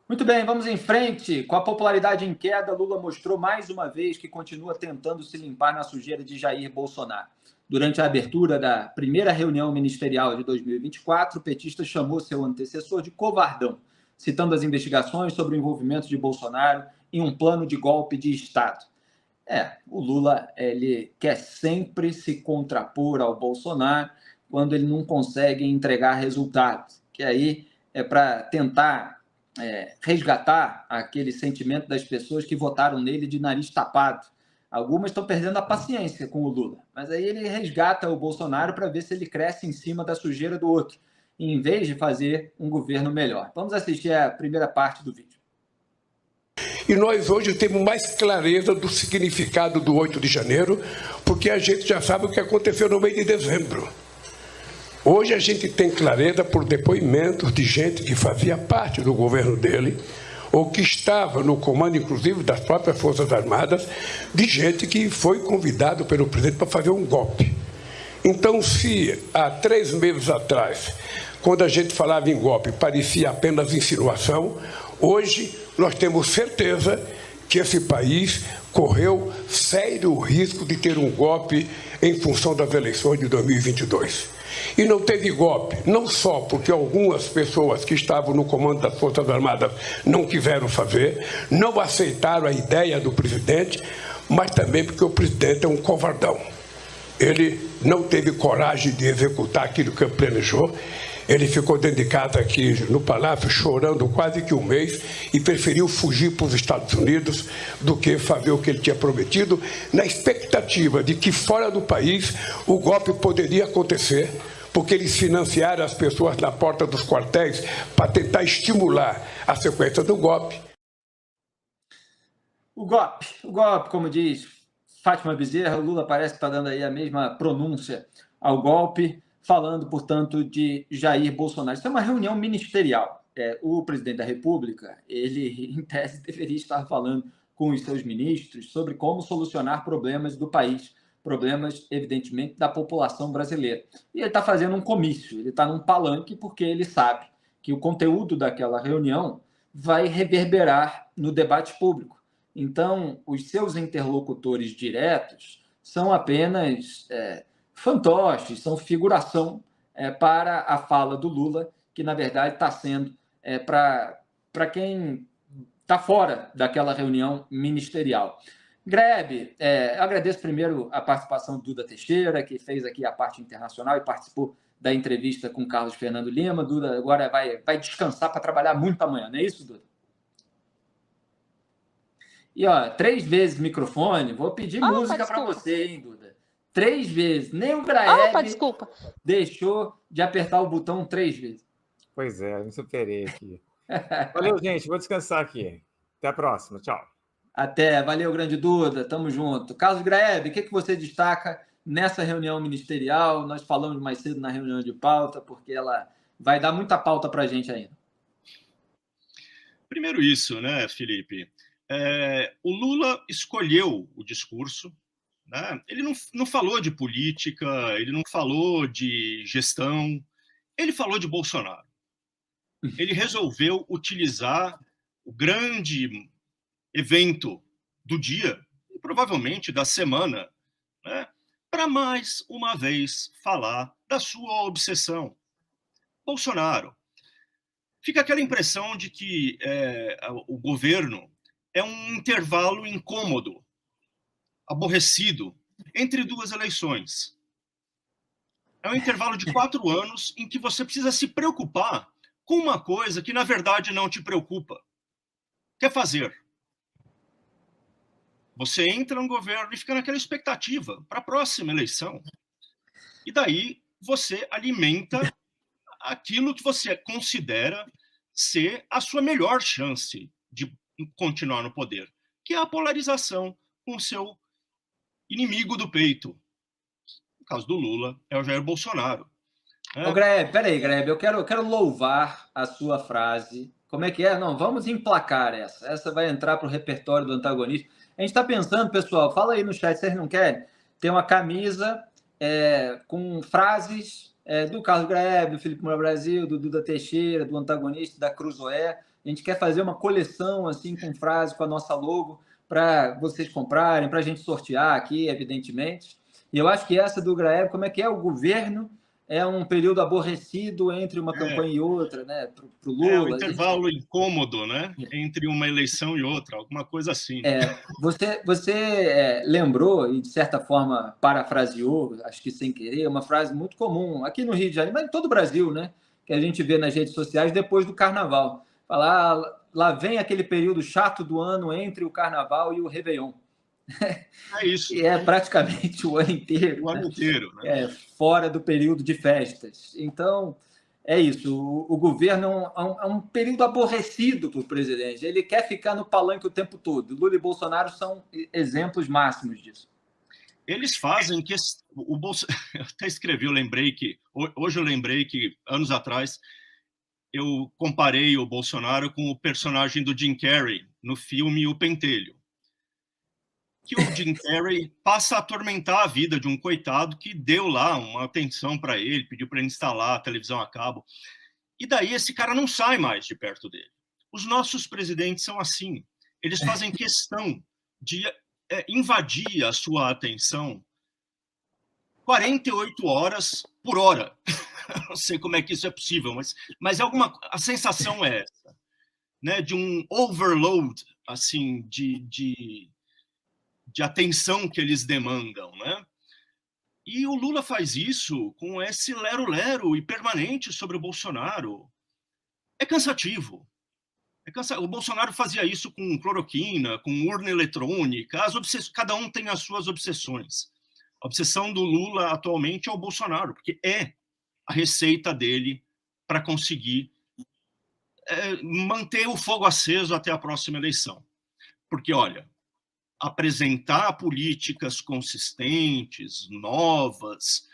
Muito bem, vamos em frente. Com a popularidade em queda, Lula mostrou mais uma vez que continua tentando se limpar na sujeira de Jair Bolsonaro. Durante a abertura da primeira reunião ministerial de 2024, o petista chamou seu antecessor de covardão, citando as investigações sobre o envolvimento de Bolsonaro em um plano de golpe de Estado. O Lula ele quer sempre se contrapor ao Bolsonaro quando ele não consegue entregar resultados, que aí é para tentar resgatar aquele sentimento das pessoas que votaram nele de nariz tapado. Algumas estão perdendo a paciência com o Lula, mas aí ele resgata o Bolsonaro para ver se ele cresce em cima da sujeira do outro, em vez de fazer um governo melhor. Vamos assistir a primeira parte do vídeo. E nós hoje temos mais clareza do significado do 8 de janeiro, porque a gente já sabe o que aconteceu no mês de dezembro. Hoje a gente tem clareza por depoimentos de gente que fazia parte do governo dele, ou que estava no comando, inclusive, das próprias Forças Armadas, de gente que foi convidado pelo presidente para fazer um golpe. Então, se há 3 meses atrás, quando a gente falava em golpe, parecia apenas insinuação, hoje nós temos certeza que esse país correu sério risco de ter um golpe em função das eleições de 2022. E não teve golpe, não só porque algumas pessoas que estavam no comando das Forças Armadas não quiseram fazer, não aceitaram a ideia do presidente, mas também porque o presidente é um covardão. Ele não teve coragem de executar aquilo que ele planejou. Ele ficou dentro de casa aqui no Palácio chorando quase que um mês e preferiu fugir para os Estados Unidos do que fazer o que ele tinha prometido, na expectativa de que fora do país o golpe poderia acontecer, porque eles financiaram as pessoas na porta dos quartéis para tentar estimular a sequência do golpe. O golpe, como diz Fátima Bezerra, o Lula parece que está dando aí a mesma pronúncia ao golpe, falando, portanto, de Jair Bolsonaro. Isso é uma reunião ministerial. O presidente da República, ele, em tese, deveria estar falando com os seus ministros sobre como solucionar problemas do país, problemas, evidentemente, da população brasileira. E ele está fazendo um comício, ele está num palanque porque ele sabe que o conteúdo daquela reunião vai reverberar no debate público. Então, os seus interlocutores diretos são apenas fantoches, são figuração para a fala do Lula, que, na verdade, está sendo para quem está fora daquela reunião ministerial. Grebe, agradeço primeiro a participação do Duda Teixeira, que fez aqui a parte internacional e participou da entrevista com Carlos Fernando Lima. Duda agora vai descansar para trabalhar muito amanhã, não é isso, Duda? E, 3 vezes microfone, vou pedir música para você, hein, Duda? 3 vezes. Nem o Graeb deixou de apertar o botão 3 vezes. Pois é, me superei aqui. Valeu, gente. Vou descansar aqui. Até a próxima. Tchau. Até. Valeu, grande Duda. Tamo junto. Carlos Graeb, o que você destaca nessa reunião ministerial? Nós falamos mais cedo na reunião de pauta, porque ela vai dar muita pauta para a gente ainda. Primeiro isso, né, Felipe? O Lula escolheu o discurso, né? Ele não falou de política, ele não falou de gestão, ele falou de Bolsonaro. Ele resolveu utilizar o grande evento do dia, e provavelmente da semana, né, para mais uma vez falar da sua obsessão. Bolsonaro. Fica aquela impressão de que o governo é um intervalo incômodo, aborrecido, entre 2 eleições. É um intervalo de 4 anos em que você precisa se preocupar com uma coisa que, na verdade, não te preocupa. Quer fazer? Você entra no governo e fica naquela expectativa para a próxima eleição. E daí você alimenta aquilo que você considera ser a sua melhor chance de continuar no poder, que é a polarização com o seu inimigo do peito. No caso do Lula, é o Jair Bolsonaro. Grebe, peraí, Grebe, eu quero louvar a sua frase. Como é que é? Não, vamos emplacar essa. Essa vai entrar para o repertório do antagonista. A gente está pensando, pessoal, fala aí no chat, vocês não querem? Tem uma camisa com frases do Carlos Grebe, do Felipe Moura Brasil, do Duda Teixeira, do antagonista, da Cruzoé. A A gente quer fazer uma coleção assim com frases com a nossa logo para vocês comprarem, para a gente sortear aqui, evidentemente. E eu acho que essa do Graeb, como é que é? O governo é um período aborrecido entre uma campanha e outra, né? Para o Lula. É um intervalo incômodo, né? Entre uma eleição e outra, alguma coisa assim. Você lembrou, e de certa forma parafraseou, acho que sem querer, uma frase muito comum aqui no Rio de Janeiro, mas em todo o Brasil, né? Que a gente vê nas redes sociais depois do Carnaval. Falar, lá vem aquele período chato do ano entre o Carnaval e o Réveillon. É isso. E é praticamente o ano inteiro. O ano inteiro, né? Fora do período de festas. Então, é isso. O governo é um período aborrecido para o presidente. Ele quer ficar no palanque o tempo todo. Lula e Bolsonaro são exemplos máximos disso. Eles fazem que... Eu até escrevi, hoje eu lembrei que, anos atrás, eu comparei o Bolsonaro com o personagem do Jim Carrey no filme O Pentelho. Que o Jim Carrey passa a atormentar a vida de um coitado que deu lá uma atenção para ele, pediu para ele instalar a televisão a cabo. E daí esse cara não sai mais de perto dele. Os nossos presidentes são assim. Eles fazem questão de invadir a sua atenção 48 horas por hora. Não sei como é que isso é possível, mas a sensação é essa, né? De um overload assim, de atenção que eles demandam, né? E o Lula faz isso com esse lero-lero e permanente sobre o Bolsonaro. É cansativo. O Bolsonaro fazia isso com cloroquina, com urna eletrônica. Cada um tem as suas obsessões. A obsessão do Lula atualmente é o Bolsonaro, porque é a receita dele para conseguir manter o fogo aceso até a próxima eleição. Porque, olha, apresentar políticas consistentes, novas,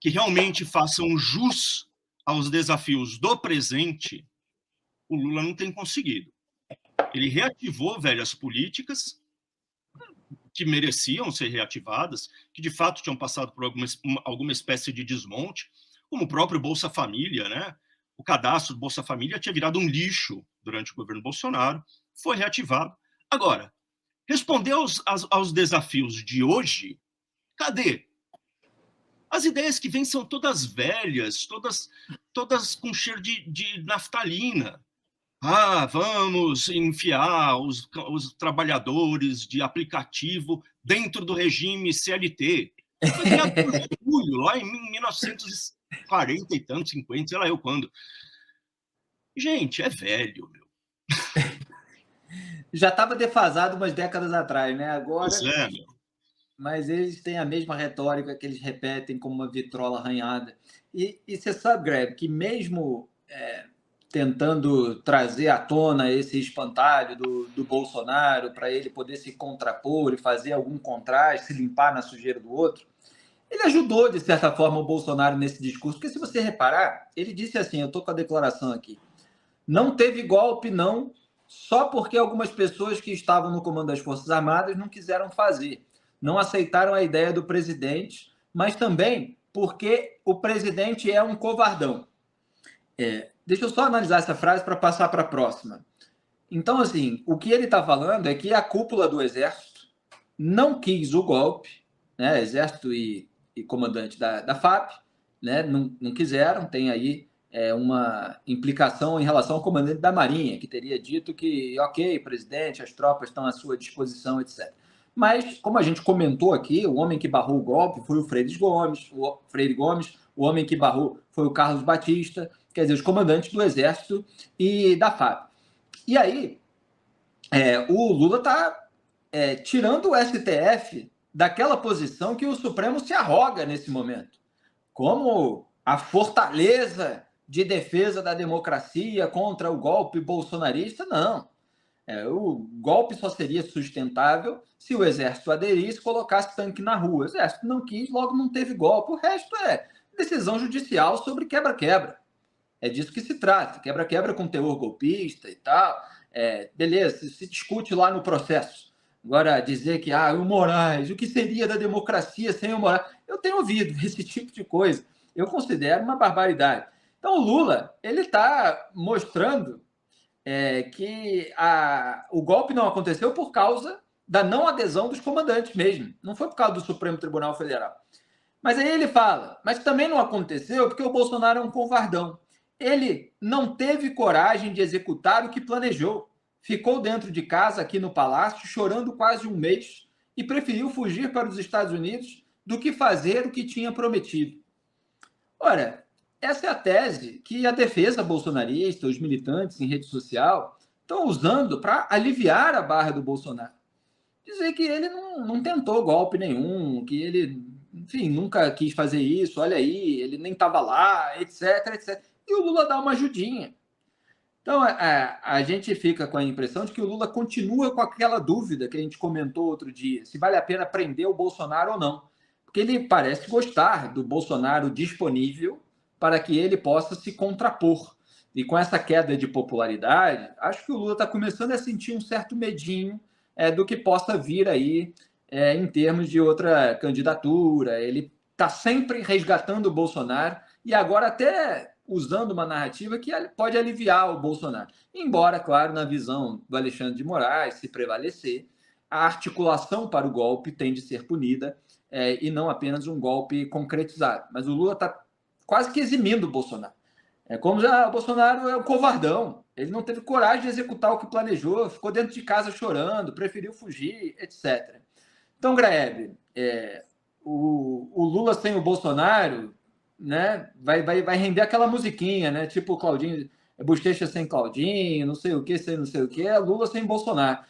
que realmente façam jus aos desafios do presente, o Lula não tem conseguido. Ele reativou velhas políticas que mereciam ser reativadas, que de fato tinham passado por alguma espécie de desmonte, como o próprio Bolsa Família, né? O cadastro do Bolsa Família tinha virado um lixo durante o governo Bolsonaro, foi reativado. Agora, responder aos desafios de hoje, cadê? As ideias que vêm são todas velhas, todas com cheiro de naftalina. Vamos enfiar os trabalhadores de aplicativo dentro do regime CLT. Foi criado por Getúlio, lá em 1940 e tanto, 50, sei lá eu quando. Gente, é velho, meu. Já estava defasado umas décadas atrás, né? Agora, meu. Mas eles têm a mesma retórica que eles repetem como uma vitrola arranhada. E você sabe, Greg, que mesmo tentando trazer à tona esse espantalho do Bolsonaro para ele poder se contrapor e fazer algum contraste, se limpar na sujeira do outro, ele ajudou, de certa forma, o Bolsonaro nesse discurso. Porque se você reparar, ele disse assim, eu estou com a declaração aqui, não teve golpe, não, só porque algumas pessoas que estavam no comando das Forças Armadas não quiseram fazer. Não aceitaram a ideia do presidente, mas também porque o presidente é um covardão. Deixa eu só analisar essa frase para passar para a próxima. Então, assim, o que ele está falando é que a cúpula do Exército não quis o golpe, né? Exército e comandante da FAP, né? Não quiseram, tem aí uma implicação em relação ao comandante da Marinha, que teria dito que, ok, presidente, as tropas estão à sua disposição, etc. Mas, como a gente comentou aqui, o homem que barrou o golpe foi o Freire Gomes, o homem que barrou foi o Carlos Batista, quer dizer, os comandantes do Exército e da FAB. E aí, o Lula está tirando o STF daquela posição que o Supremo se arroga nesse momento, como a fortaleza de defesa da democracia contra o golpe bolsonarista, não. O golpe só seria sustentável se o Exército aderisse e colocasse tanque na rua. O Exército não quis, logo não teve golpe. O resto é decisão judicial sobre quebra-quebra. É disso que se trata. Quebra-quebra com teor golpista e tal. Beleza, se discute lá no processo. Agora, dizer que o Moraes, o que seria da democracia sem o Moraes? Eu tenho ouvido esse tipo de coisa. Eu considero uma barbaridade. Então, o Lula, ele está mostrando que o golpe não aconteceu por causa da não adesão dos comandantes mesmo. Não foi por causa do Supremo Tribunal Federal. Mas aí ele fala, mas também não aconteceu porque o Bolsonaro é um covardão. Ele não teve coragem de executar o que planejou. Ficou dentro de casa, aqui no Palácio, chorando quase um mês e preferiu fugir para os Estados Unidos do que fazer o que tinha prometido. Ora, essa é a tese que a defesa bolsonarista, os militantes em rede social, estão usando para aliviar a barra do Bolsonaro. Dizer que ele não tentou golpe nenhum, que ele, enfim, nunca quis fazer isso, olha aí, ele nem estava lá, etc, etc. E o Lula dá uma ajudinha. Então, a gente fica com a impressão de que o Lula continua com aquela dúvida que a gente comentou outro dia, se vale a pena prender o Bolsonaro ou não. Porque ele parece gostar do Bolsonaro disponível para que ele possa se contrapor. E com essa queda de popularidade, acho que o Lula está começando a sentir um certo medinho do que possa vir aí em termos de outra candidatura. Ele está sempre resgatando o Bolsonaro e agora até usando uma narrativa que pode aliviar o Bolsonaro. Embora, claro, na visão do Alexandre de Moraes, se prevalecer, a articulação para o golpe tem de ser punida e não apenas um golpe concretizado. Mas o Lula está quase que eximindo o Bolsonaro. É como o Bolsonaro é um covardão. Ele não teve coragem de executar o que planejou, ficou dentro de casa chorando, preferiu fugir, etc. Então, Graeb, o Lula sem o Bolsonaro, né, vai render aquela musiquinha, né? Tipo o Claudinho, Bochecha sem Claudinho, não sei o que, sem não sei o que, é Lula sem Bolsonaro.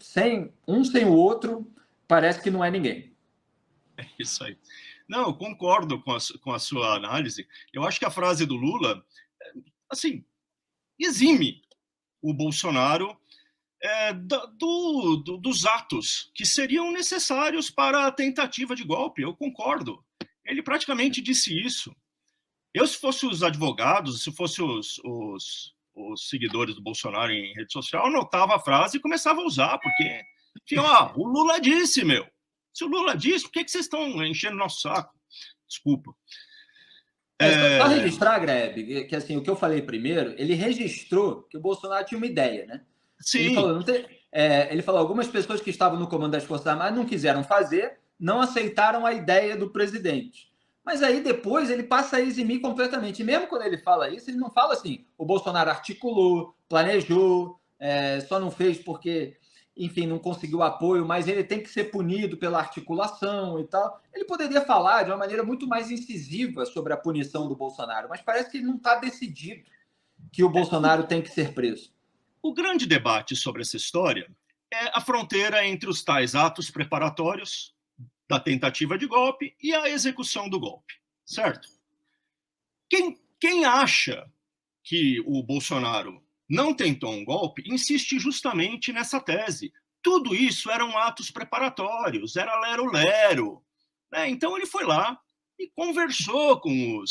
Sem o outro, parece que não é ninguém. É isso aí. Não, eu concordo com a sua análise. Eu acho que a frase do Lula, assim, exime o Bolsonaro dos atos que seriam necessários para a tentativa de golpe. Eu concordo. Ele praticamente disse isso. Eu, se fosse os advogados, se fosse os seguidores do Bolsonaro em rede social, anotava a frase e começava a usar, porque, enfim, o Lula disse, meu. Se o Lula disse, por que vocês estão enchendo nosso saco? Desculpa. Só registrar, Greb, que assim, o que eu falei primeiro, ele registrou que o Bolsonaro tinha uma ideia, né? Sim. Ele falou, algumas pessoas que estavam no comando das Forças Armadas não quiseram fazer, não aceitaram a ideia do presidente. Mas aí depois ele passa a eximir completamente. E mesmo quando ele fala isso, ele não fala assim, o Bolsonaro articulou, planejou, só não fez porque, enfim, não conseguiu apoio, mas ele tem que ser punido pela articulação e tal. Ele poderia falar de uma maneira muito mais incisiva sobre a punição do Bolsonaro, mas parece que ele não está decidido que o Bolsonaro tem que ser preso. O grande debate sobre essa história é a fronteira entre os tais atos preparatórios da tentativa de golpe e a execução do golpe, certo? Quem acha que o Bolsonaro não tentou um golpe, insiste justamente nessa tese. Tudo isso eram atos preparatórios, era lero-lero. Né? Então ele foi lá e conversou com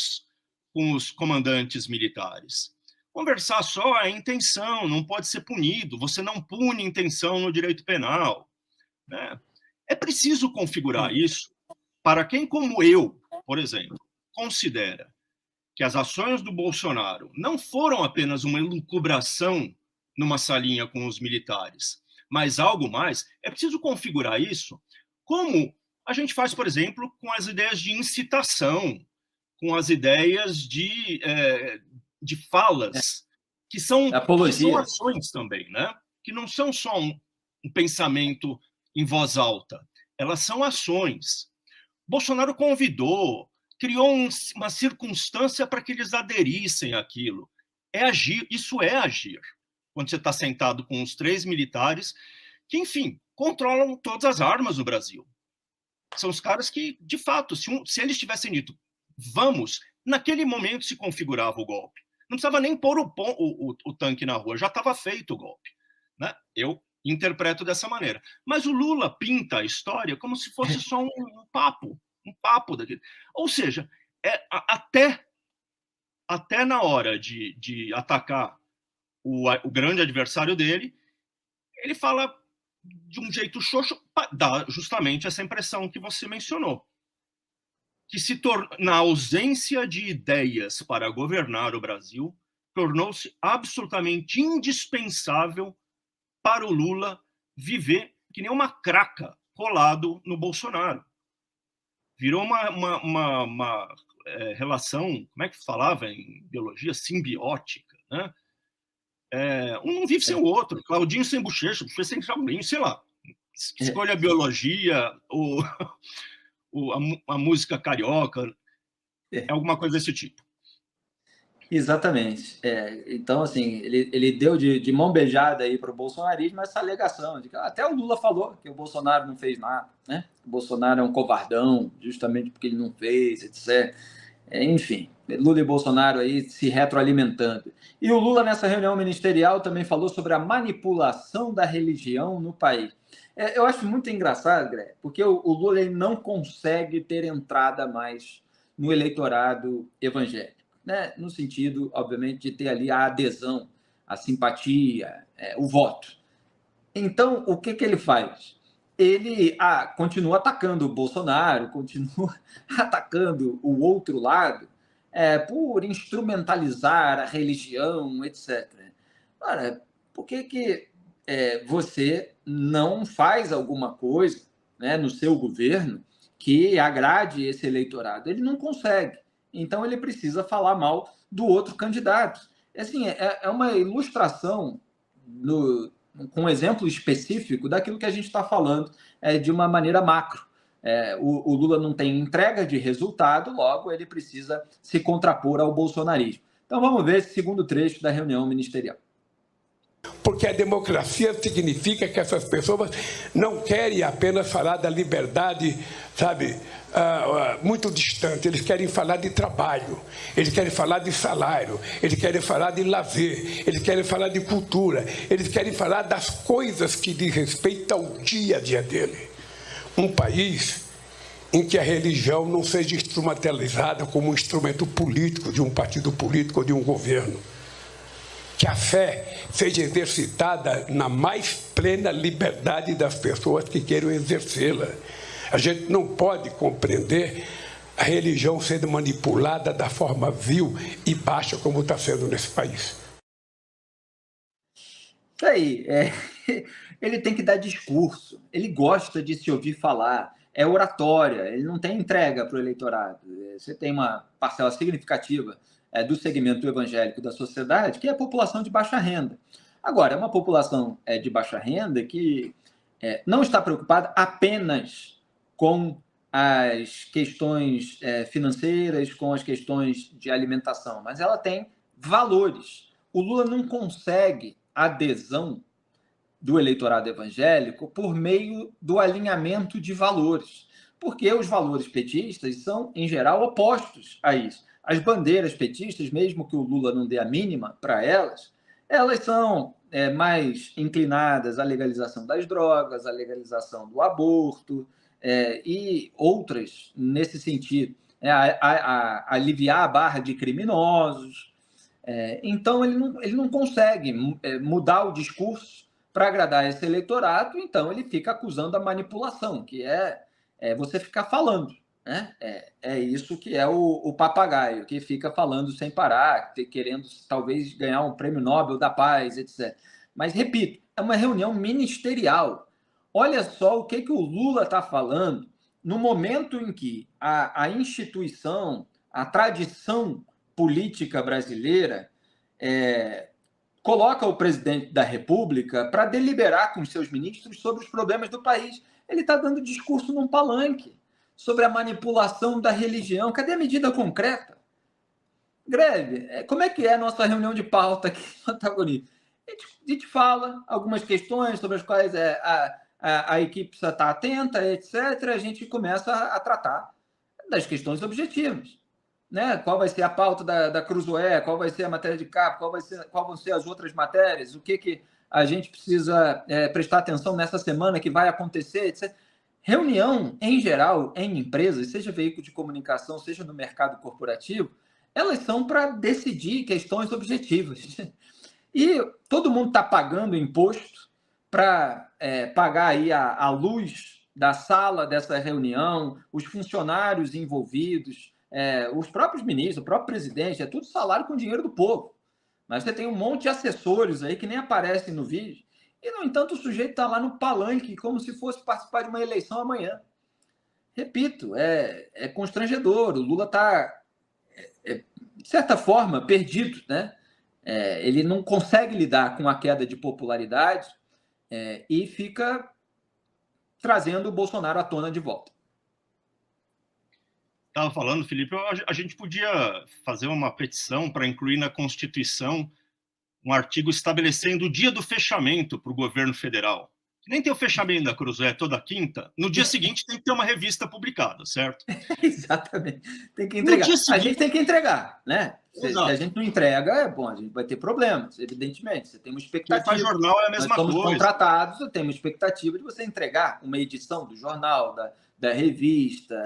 os comandantes militares. Conversar só é intenção, não pode ser punido. Você não pune intenção no direito penal. Né? É preciso configurar isso para quem, como eu, por exemplo, considera que as ações do Bolsonaro não foram apenas uma elucubração numa salinha com os militares, mas algo mais. É preciso configurar isso como a gente faz, por exemplo, com as ideias de incitação, com as ideias de falas, que são ações também, né? Que não são só um pensamento em voz alta, elas são ações. Bolsonaro convidou, criou uma circunstância para que eles aderissem àquilo. É agir, isso é agir. Quando você está sentado com os 3 militares que, enfim, controlam todas as armas no Brasil. São os caras que, de fato, se eles tivessem dito vamos, naquele momento se configurava o golpe. Não precisava nem pôr o tanque na rua, já estava feito o golpe. Né? Eu interpreto dessa maneira. Mas o Lula pinta a história como se fosse só um papo daquele. Ou seja, até na hora de atacar o grande adversário dele, ele fala de um jeito xoxo, dá justamente essa impressão que você mencionou. Que na ausência de ideias para governar o Brasil, tornou-se absolutamente indispensável para o Lula viver que nem uma craca colado no Bolsonaro. Virou uma relação, como é que falava em biologia? Simbiótica, né? Um não vive sem o outro. Claudinho sem bochecha, bochecha sem Paulinho, sei lá. Escolha a biologia, a música carioca, alguma coisa desse tipo. Exatamente. Então, assim, ele deu de mão beijada aí para o bolsonarismo essa alegação de que até o Lula falou que o Bolsonaro não fez nada, né? O Bolsonaro é um covardão, justamente porque ele não fez, etc. Enfim, Lula e Bolsonaro aí se retroalimentando. E o Lula, nessa reunião ministerial, também falou sobre a manipulação da religião no país. Eu acho muito engraçado, Greg, porque o Lula ele não consegue ter entrada mais no eleitorado evangélico, né? No sentido, obviamente, de ter ali a adesão, a simpatia, o voto. Então, o que ele faz? Ele continua atacando o Bolsonaro, continua atacando o outro lado por instrumentalizar a religião, etc. Ora, por que você não faz alguma coisa, né, no seu governo que agrade esse eleitorado? Ele não consegue. Então, ele precisa falar mal do outro candidato. Assim, é uma ilustração com um exemplo específico daquilo que a gente está falando de uma maneira macro. O Lula não tem entrega de resultado, logo ele precisa se contrapor ao bolsonarismo. Então vamos ver esse segundo trecho da reunião ministerial. Porque a democracia significa que essas pessoas não querem apenas falar da liberdade, sabe, muito distante. Eles querem falar de trabalho, eles querem falar de salário, eles querem falar de lazer, eles querem falar de cultura, eles querem falar das coisas que diz respeito ao dia a dia dele. Um país em que a religião não seja instrumentalizada como um instrumento político de um partido político ou de um governo. Que a fé seja exercitada na mais plena liberdade das pessoas que queiram exercê-la. A gente não pode compreender a religião sendo manipulada da forma vil e baixa como está sendo nesse país. Isso aí, ele tem que dar discurso, ele gosta de se ouvir falar, é oratória, ele não tem entrega para o eleitorado. Você tem uma parcela significativa do segmento evangélico da sociedade, que é a população de baixa renda. Agora, é uma população de baixa renda que não está preocupada apenas com as questões financeiras, com as questões de alimentação, mas ela tem valores. O Lula não consegue adesão do eleitorado evangélico por meio do alinhamento de valores, porque os valores petistas são, em geral, opostos a isso. As bandeiras petistas, mesmo que o Lula não dê a mínima para elas são mais inclinadas à legalização das drogas, à legalização do aborto e outras nesse sentido, a aliviar a barra de criminosos. Então, ele não consegue mudar o discurso para agradar esse eleitorado, então ele fica acusando a manipulação, que é você ficar falando. Né? É isso que é o papagaio, que fica falando sem parar, querendo talvez ganhar um prêmio Nobel da Paz, etc. Mas, repito, é uma reunião ministerial. Olha só o que o Lula está falando no momento em que a instituição, a tradição política brasileira coloca o presidente da República para deliberar com seus ministros sobre os problemas do país. Ele está dando discurso num palanque sobre a manipulação da religião. Cadê a medida concreta? Greve, como é que é a nossa reunião de pauta aqui no Antagonista? A gente fala algumas questões sobre as quais a equipe precisa estar atenta, etc. A gente começa a tratar das questões objetivas. Né? Qual vai ser a pauta da Cruzoé, qual vai ser a matéria de capa, qual vão ser as outras matérias, o que a gente precisa prestar atenção nessa semana que vai acontecer, etc. Reunião, em geral, em empresas, seja veículo de comunicação, seja no mercado corporativo, elas são para decidir questões objetivas. E todo mundo está pagando imposto para pagar aí a luz da sala dessa reunião, os funcionários envolvidos, os próprios ministros, o próprio presidente, é tudo salário com dinheiro do povo. Mas você tem um monte de assessores aí que nem aparecem no vídeo. E, no entanto, o sujeito está lá no palanque como se fosse participar de uma eleição amanhã. Repito, é constrangedor. O Lula está, de certa forma, perdido, né? Ele não consegue lidar com a queda de popularidade e fica trazendo o Bolsonaro à tona de volta. Estava falando, Felipe, a gente podia fazer uma petição para incluir na Constituição um artigo estabelecendo o dia do fechamento para o governo federal. Nem tem o fechamento da Cruzeiro toda quinta, no dia seguinte tem que ter uma revista publicada, certo? Exatamente. Tem que entregar. Seguinte... A gente tem que entregar, né? Se a gente não entrega, bom, a gente vai ter problemas, evidentemente. Você tem uma expectativa. Para jornal é a mesma coisa. Nós somos contratados, eu tenho uma expectativa de você entregar uma edição do jornal, da revista,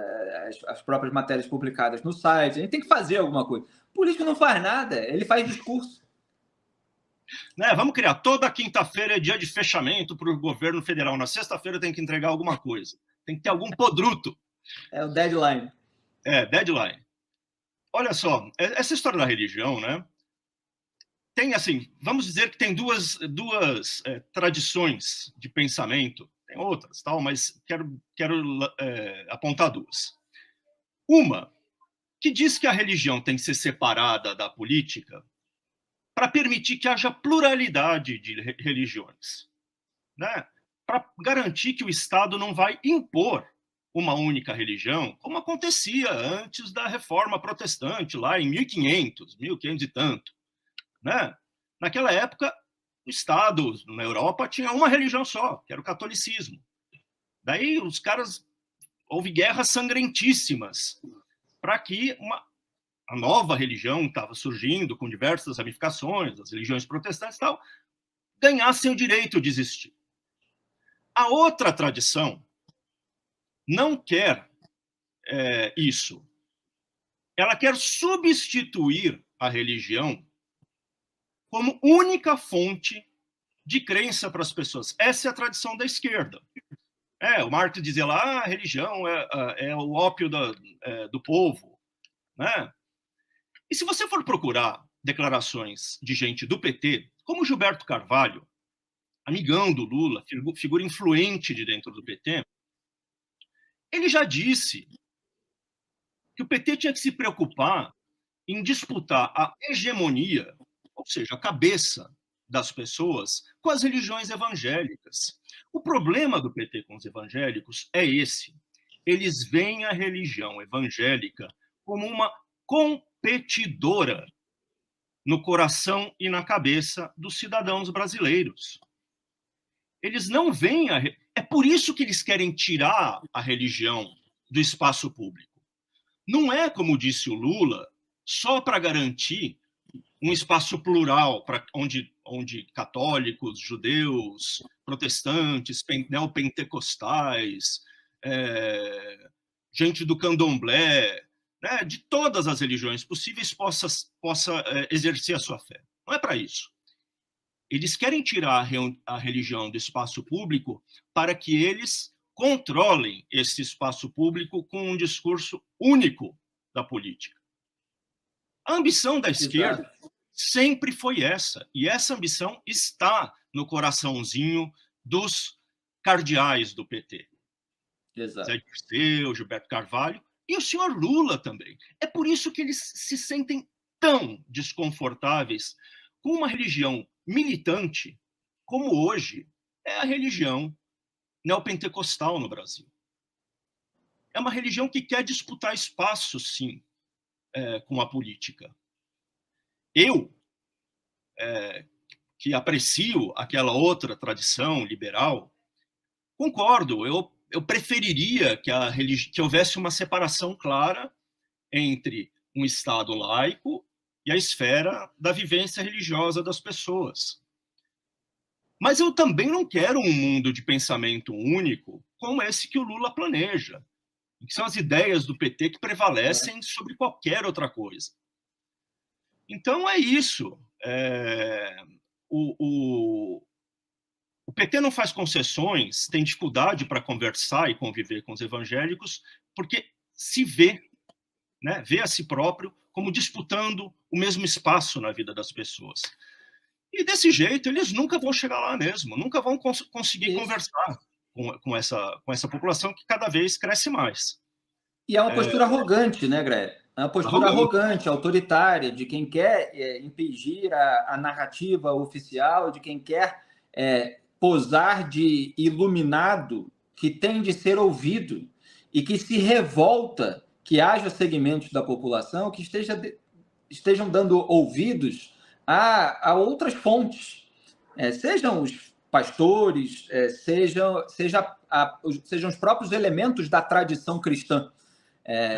as próprias matérias publicadas no site. A gente tem que fazer alguma coisa. O político não faz nada, ele faz discurso. Né, vamos criar, toda quinta-feira é dia de fechamento para o governo federal. Na sexta-feira tem que entregar alguma coisa. Tem que ter algum podruto. É o deadline. Deadline. Olha só, essa história da religião, né? Tem assim, vamos dizer que tem duas tradições de pensamento. Tem outras, tal, mas quero apontar duas. Uma, que diz que a religião tem que ser separada da política para permitir que haja pluralidade de religiões, né? Para garantir que o Estado não vai impor uma única religião, como acontecia antes da Reforma Protestante, lá em 1500 e tanto, né? Naquela época, o Estado, na Europa, tinha uma religião só, que era o catolicismo. Daí, houve guerras sangrentíssimas para que a nova religião estava surgindo com diversas ramificações, as religiões protestantes e tal, ganhassem o direito de existir. A outra tradição não quer isso. Ela quer substituir a religião como única fonte de crença para as pessoas. Essa é a tradição da esquerda. O Marx dizia lá, a religião é o ópio do povo, né? E se você for procurar declarações de gente do PT, como Gilberto Carvalho, amigão do Lula, figura influente de dentro do PT, ele já disse que o PT tinha que se preocupar em disputar a hegemonia, ou seja, a cabeça das pessoas, com as religiões evangélicas. O problema do PT com os evangélicos é esse. Eles veem a religião evangélica como uma competidora no coração e na cabeça dos cidadãos brasileiros. Eles não veem É por isso que eles querem tirar a religião do espaço público. Não é, como disse o Lula, só para garantir um espaço plural onde católicos, judeus, protestantes, neopentecostais, gente do candomblé, né, de todas as religiões possíveis possa exercer a sua fé. Não é para isso. Eles querem tirar a religião do espaço público para que eles controlem esse espaço público com um discurso único da política. A ambição da esquerda sempre foi essa, e essa ambição está no coraçãozinho dos cardeais do PT. Exato. Zé Dirceu, Gilberto Carvalho, e o senhor Lula também. É por isso que eles se sentem tão desconfortáveis com uma religião militante como hoje é a religião neopentecostal no Brasil. É uma religião que quer disputar espaço, sim, com a política. Eu, que aprecio aquela outra tradição liberal, concordo, eu preferiria que houvesse uma separação clara entre um Estado laico e a esfera da vivência religiosa das pessoas. Mas eu também não quero um mundo de pensamento único como esse que o Lula planeja, que são as ideias do PT que prevalecem sobre qualquer outra coisa. Então é isso. O PT não faz concessões, tem dificuldade para conversar e conviver com os evangélicos, porque se vê, né, vê a si próprio como disputando o mesmo espaço na vida das pessoas. E desse jeito, eles nunca vão chegar lá mesmo, nunca vão conseguir conversar com essa população que cada vez cresce mais. E é uma postura arrogante, né, Greg? É uma postura arrogante, autoritária, de quem quer impingir a narrativa oficial, de quem quer posar de iluminado que tem de ser ouvido e que se revolta que haja segmentos da população que estejam dando ouvidos a outras fontes, sejam os pastores, sejam os próprios elementos da tradição cristã,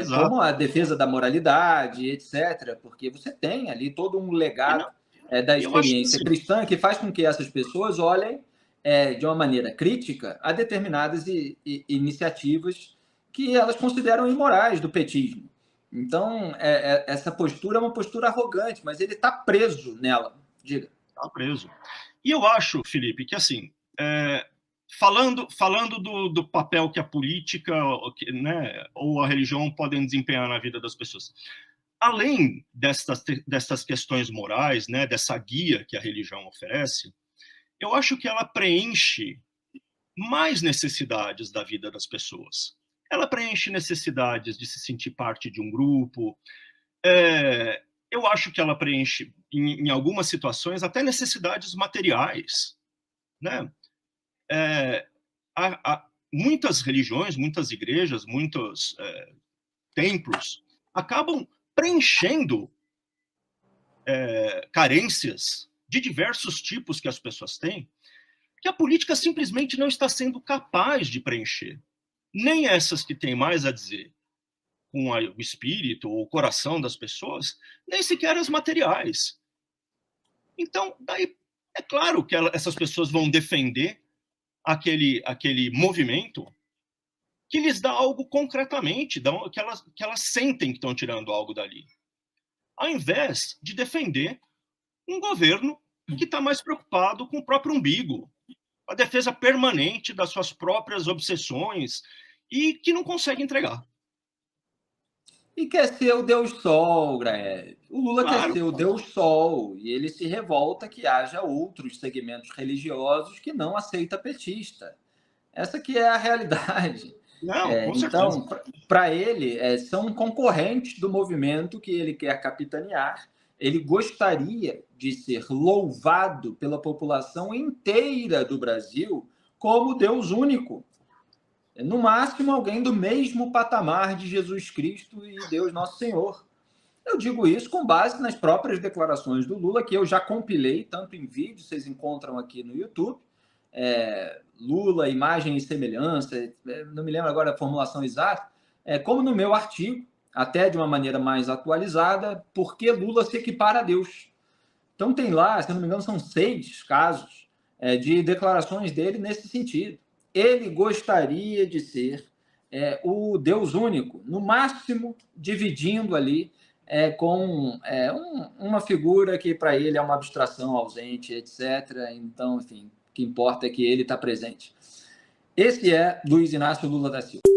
como a defesa da moralidade, etc., porque você tem ali todo um legado da experiência cristã que faz com que essas pessoas olhem de uma maneira crítica a determinadas iniciativas que elas consideram imorais do petismo. Então, essa postura é uma postura arrogante, mas ele está preso nela. Diga. Está preso. E eu acho, Felipe, que assim, falando do papel que a política, né, ou a religião podem desempenhar na vida das pessoas, além destas questões morais, né, dessa guia que a religião oferece, eu acho que ela preenche mais necessidades da vida das pessoas. Ela preenche necessidades de se sentir parte de um grupo. Eu acho que ela preenche, em algumas situações, até necessidades materiais, né? Muitas religiões, muitas igrejas, muitos templos acabam preenchendo carências de diversos tipos que as pessoas têm, que a política simplesmente não está sendo capaz de preencher. Nem essas que têm mais a dizer com o espírito ou o coração das pessoas, nem sequer as materiais. Então, daí é claro que essas pessoas vão defender aquele movimento que lhes dá algo concretamente, que elas sentem que estão tirando algo dali, ao invés de defender um governo que está mais preocupado com o próprio umbigo, a defesa permanente das suas próprias obsessões e que não consegue entregar. E quer ser o Deus Sol, Greg. O Lula quer ser o Deus Sol e ele se revolta que haja outros segmentos religiosos que não aceitam petista. Essa que é a realidade. Então, para ele, são concorrentes do movimento que ele quer capitanear. Ele gostaria de ser louvado pela população inteira do Brasil como Deus único. No máximo, alguém do mesmo patamar de Jesus Cristo e Deus Nosso Senhor. Eu digo isso com base nas próprias declarações do Lula, que eu já compilei, tanto em vídeo, vocês encontram aqui no YouTube, Lula, imagem e semelhança, não me lembro agora a formulação exata, como no meu artigo, até de uma maneira mais atualizada, por que Lula se equipara a Deus. Então tem lá, se não me engano, são 6 casos de declarações dele nesse sentido. Ele gostaria de ser o Deus único, no máximo dividindo ali com uma figura que para ele é uma abstração ausente, etc. Então, enfim, o que importa é que ele está presente. Esse é Luiz Inácio Lula da Silva.